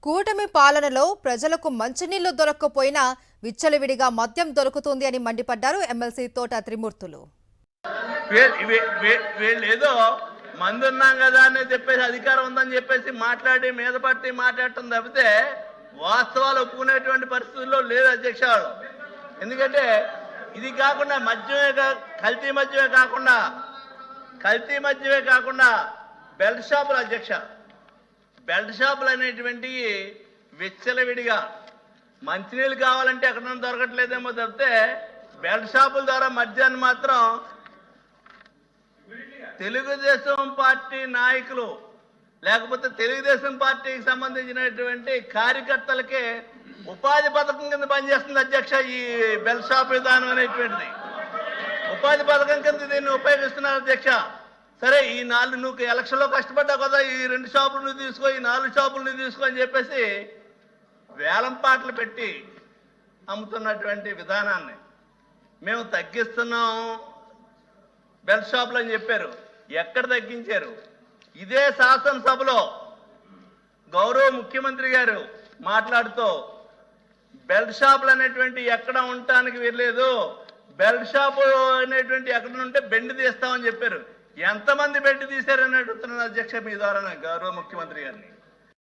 కూటమి పాలనలో ప్రజలకు మంచినీళ్లు దొరక్కపోయినా విచ్చలవిడిగా మద్యం దొరుకుతుంది అని మండిపడ్డారు ఎమ్మెల్సీ తోట త్రిమూర్తులు. వీళ్ళేదో మందు ఉన్నాం కదా అని చెప్పేసి అధికారం ఉందని చెప్పేసి మాట్లాడి మీద పట్టి మాట్లాడటం తప్పితే వాస్తవాలు ఒప్పుకునేటువంటి పరిస్థితుల్లో లేదు అధ్యక్ష. ఎందుకంటే ఇది కాకుండా కల్తీ మద్యమే కాకుండా బెల్ట్ షాపులు అధ్యక్ష, బెల్ట్ షాపులు అనేటువంటివి విచ్చలవిడిగా మంచినీళ్ళు కావాలంటే ఎక్కడ దొరకట్లేదేమో తప్పితే బెల్ట్ షాపుల ద్వారా మద్యాన్ని మాత్రం తెలుగుదేశం పార్టీ నాయకులు లేకపోతే తెలుగుదేశం పార్టీకి సంబంధించినటువంటి కార్యకర్తలకే ఉపాధి పథకం కింద పనిచేస్తుంది అధ్యక్ష. ఈ బెల్ట్ షాప్ విధానం అనేటువంటిది ఉపాధి పథకం కింద దీన్ని ఉపయోగిస్తున్నారు అధ్యక్ష. సరే, ఈ నువ్వు ఎలక్షన్లో కష్టపడ్డావు కదా, ఈ 2 షాపులు నువ్వు తీసుకో, ఈ 4 షాపులు నువ్వు తీసుకో అని చెప్పేసి వేలం పాటలు పెట్టి అమ్ముతున్నటువంటి విధానాన్ని మేము తగ్గిస్తున్నాం బెల్ట్ షాపులు అని చెప్పారు. ఎక్కడ తగ్గించారు? ఇదే శాసనసభలో గౌరవ ముఖ్యమంత్రి గారు మాట్లాడుతూ బెల్ట్ షాపులు అనేటువంటి ఎక్కడ ఉండటానికి వీల్లేదు, బెల్ట్ షాపు అనేటువంటి ఎక్కడ ఉంటే బెండ్ తీస్తామని చెప్పారు. ఎంతమంది బెండ్ తీశారని అడుగుతున్నాను అధ్యక్ష మీ ద్వారా గౌరవ ముఖ్యమంత్రి గారిని.